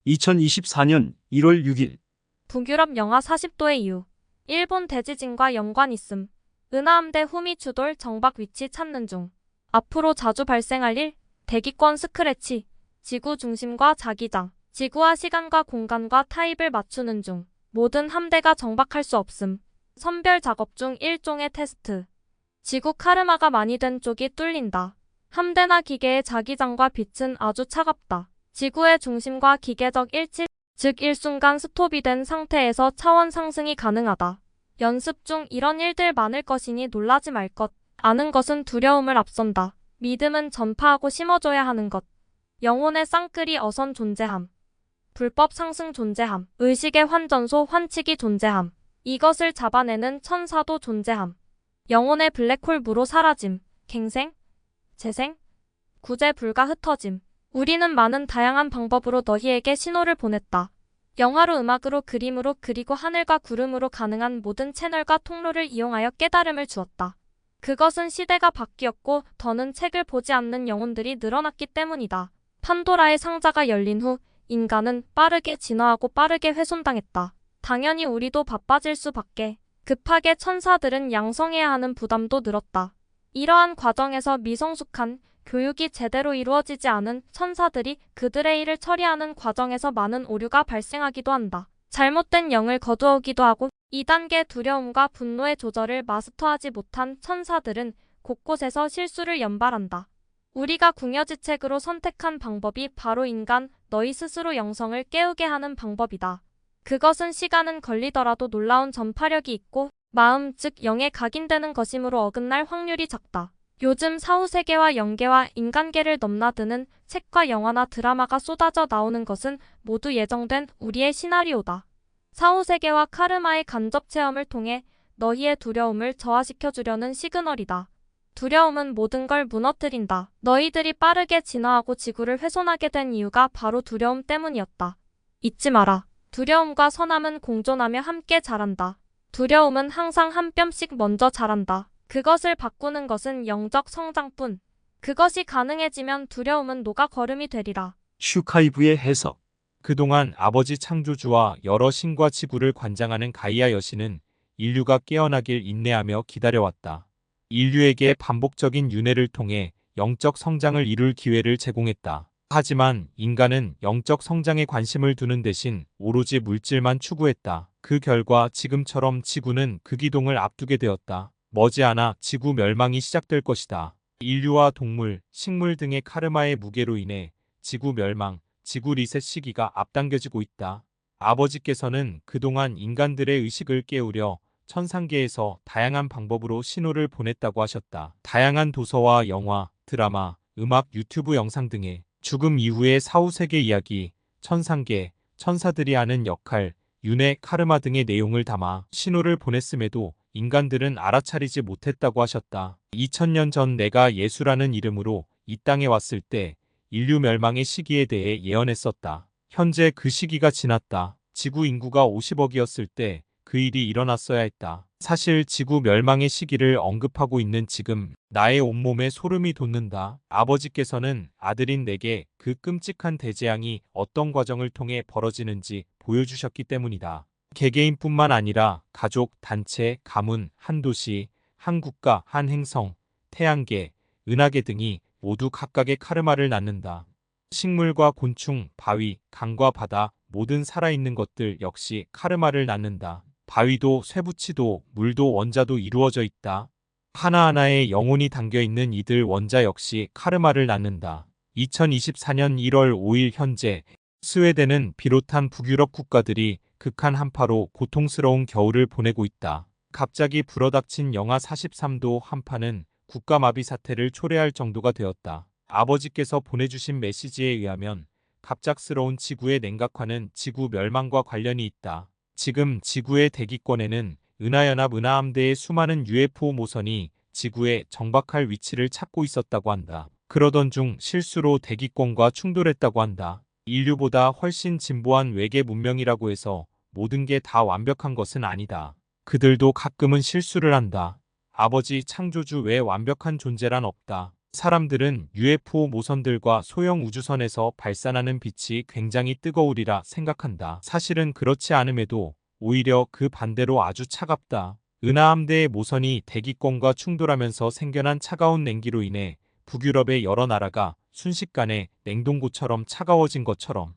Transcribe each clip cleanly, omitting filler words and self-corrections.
2024년 1월 6일 북유럽 영하 40도의 이유. 일본 대지진과 연관 있음. 은하함대 후미추돌 정박 위치 찾는 중. 앞으로 자주 발생할 일. 대기권 스크래치. 지구 중심과 자기장. 지구와 시간과 공간과 타입을 맞추는 중. 모든 함대가 정박할 수 없음. 선별 작업 중 일종의 테스트. 지구 카르마가 많이 된 쪽이 뚫린다. 함대나 기계의 자기장과 빛은 아주 차갑다. 지구의 중심과 기계적 일치, 즉 일순간 스톱이 된 상태에서 차원 상승이 가능하다. 연습 중 이런 일들 많을 것이니 놀라지 말 것. 아는 것은 두려움을 앞선다. 믿음은 전파하고 심어줘야 하는 것. 영혼의 쌍끌이 어선 존재함. 불법 상승 존재함. 의식의 환전소 환치기 존재함. 이것을 잡아내는 천사도 존재함. 영혼의 블랙홀 무로 사라짐. 갱생? 재생? 구제 불가 흩어짐. 우리는 많은 다양한 방법으로 너희에게 신호를 보냈다. 영화로 음악으로 그림으로 그리고 하늘과 구름으로 가능한 모든 채널과 통로를 이용하여 깨달음을 주었다. 그것은 시대가 바뀌었고 더는 책을 보지 않는 영혼들이 늘어났기 때문이다. 판도라의 상자가 열린 후 인간은 빠르게 진화하고 빠르게 훼손당했다. 당연히 우리도 바빠질 수밖에. 급하게 천사들은 양성해야 하는 부담도 늘었다. 이러한 과정에서 미성숙한 교육이 제대로 이루어지지 않은 천사들이 그들의 일을 처리하는 과정에서 많은 오류가 발생하기도 한다. 잘못된 영을 거두어오기도 하고 2단계 두려움과 분노의 조절을 마스터하지 못한 천사들은 곳곳에서 실수를 연발한다. 우리가 궁여지책으로 선택한 방법이 바로 인간, 너희 스스로 영성을 깨우게 하는 방법이다. 그것은 시간은 걸리더라도 놀라운 전파력이 있고 마음 즉 영에 각인되는 것이므로 어긋날 확률이 작다. 요즘 사후세계와 영계와 인간계를 넘나드는 책과 영화나 드라마가 쏟아져 나오는 것은 모두 예정된 우리의 시나리오다. 사후세계와 카르마의 간접 체험을 통해 너희의 두려움을 저하시켜주려는 시그널이다. 두려움은 모든 걸 무너뜨린다. 너희들이 빠르게 진화하고 지구를 훼손하게 된 이유가 바로 두려움 때문이었다. 잊지 마라. 두려움과 선함은 공존하며 함께 자란다. 두려움은 항상 한 뼘씩 먼저 자란다. 그것을 바꾸는 것은 영적 성장뿐. 그것이 가능해지면 두려움은 녹아 거름이 되리라. 슈카이브의 해석. 그동안 아버지 창조주와 여러 신과 지구를 관장하는 가이아 여신은 인류가 깨어나길 인내하며 기다려왔다. 인류에게 반복적인 윤회를 통해 영적 성장을 이룰 기회를 제공했다. 하지만 인간은 영적 성장에 관심을 두는 대신 오로지 물질만 추구했다. 그 결과 지금처럼 지구는 극이동을 앞두게 되었다. 머지않아 지구 멸망이 시작될 것이다. 인류와 동물, 식물 등의 카르마의 무게로 인해 지구 멸망, 지구 리셋 시기가 앞당겨지고 있다. 아버지께서는 그동안 인간들의 의식을 깨우려 천상계에서 다양한 방법으로 신호를 보냈다고 하셨다. 다양한 도서와 영화, 드라마, 음악, 유튜브 영상 등의 죽음 이후의 사후세계 이야기, 천상계, 천사들이 하는 역할, 윤회, 카르마 등의 내용을 담아 신호를 보냈음에도 인간들은 알아차리지 못했다고 하셨다. 2000년 전 내가 예수라는 이름으로 이 땅에 왔을 때 인류 멸망의 시기에 대해 예언했었다. 현재 그 시기가 지났다. 지구 인구가 50억이었을 때 그 일이 일어났어야 했다. 사실 지구 멸망의 시기를 언급하고 있는 지금 나의 온몸에 소름이 돋는다. 아버지께서는 아들인 내게 그 끔찍한 대재앙이 어떤 과정을 통해 벌어지는지 보여주셨기 때문이다. 개개인뿐만 아니라 가족, 단체, 가문, 한 도시, 한 국가, 한 행성, 태양계, 은하계 등이 모두 각각의 카르마를 낳는다. 식물과 곤충, 바위, 강과 바다, 모든 살아있는 것들 역시 카르마를 낳는다. 바위도 쇠붙이도 물도 원자도 이루어져 있다. 하나하나에 영혼이 담겨있는 이들 원자 역시 카르마를 낳는다. 2024년 1월 5일 현재 스웨덴은 비롯한 북유럽 국가들이 극한 한파로 고통스러운 겨울을 보내고 있다. 갑자기 불어닥친 영하 43도 한파는 국가마비 사태를 초래할 정도가 되었다. 아버지께서 보내주신 메시지에 의하면 갑작스러운 지구의 냉각화는 지구 멸망과 관련이 있다. 지금 지구의 대기권에는 은하연합 은하함대의 수많은 UFO 모선이 지구에 정박할 위치를 찾고 있었다고 한다. 그러던 중 실수로 대기권과 충돌했다고 한다. 인류보다 훨씬 진보한 외계 문명이라고 해서 모든 게 다 완벽한 것은 아니다. 그들도 가끔은 실수를 한다. 아버지 창조주 외에 완벽한 존재란 없다. 사람들은 UFO 모선들과 소형 우주선에서 발산하는 빛이 굉장히 뜨거우리라 생각한다. 사실은 그렇지 않음에도 오히려 그 반대로 아주 차갑다. 은하함대의 모선이 대기권과 충돌하면서 생겨난 차가운 냉기로 인해 북유럽의 여러 나라가 순식간에 냉동고처럼 차가워진 것처럼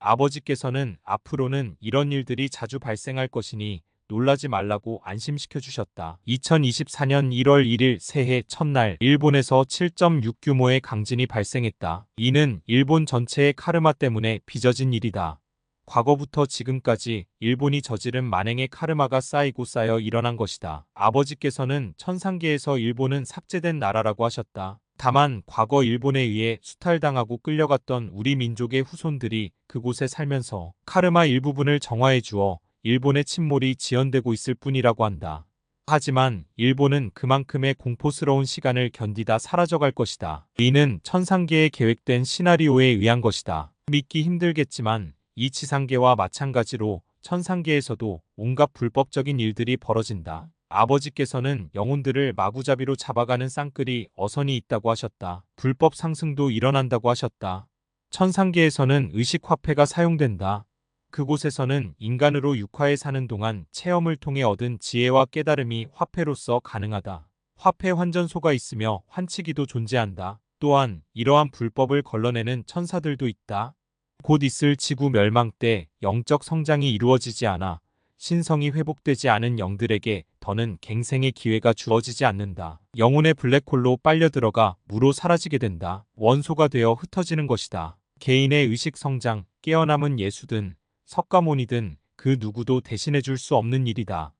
아버지께서는 앞으로는 이런 일들이 자주 발생할 것이니 놀라지 말라고 안심시켜 주셨다. 2024년 1월 1일 새해 첫날 일본에서 7.6 규모의 강진이 발생했다. 이는 일본 전체의 카르마 때문에 빚어진 일이다. 과거부터 지금까지 일본이 저지른 만행의 카르마가 쌓이고 쌓여 일어난 것이다. 아버지께서는 천상계에서 일본은 삭제된 나라라고 하셨다. 다만 과거 일본에 의해 수탈당하고 끌려갔던 우리 민족의 후손들이 그곳에 살면서 카르마 일부분을 정화해 주어 일본의 침몰이 지연되고 있을 뿐이라고 한다. 하지만 일본은 그만큼의 공포스러운 시간을 견디다 사라져갈 것이다. 이는 천상계에 계획된 시나리오에 의한 것이다. 믿기 힘들겠지만 이 지상계와 마찬가지로 천상계에서도 온갖 불법적인 일들이 벌어진다. 아버지께서는 영혼들을 마구잡이로 잡아가는 쌍끌이 어선이 있다고 하셨다. 불법 상승도 일어난다고 하셨다. 천상계에서는 의식화폐가 사용된다. 그곳에서는 인간으로 육화에 사는 동안 체험을 통해 얻은 지혜와 깨달음이 화폐로서 가능하다. 화폐 환전소가 있으며 환치기도 존재한다. 또한 이러한 불법을 걸러내는 천사들도 있다. 곧 있을 지구 멸망 때 영적 성장이 이루어지지 않아 신성이 회복되지 않은 영들에게 더는 갱생의 기회가 주어지지 않는다. 영혼의 블랙홀로 빨려 들어가 무로 사라지게 된다. 원소가 되어 흩어지는 것이다. 개인의 의식 성장, 깨어남은 예수든 석가모니든 그 누구도 대신해 줄 수 없는 일이다.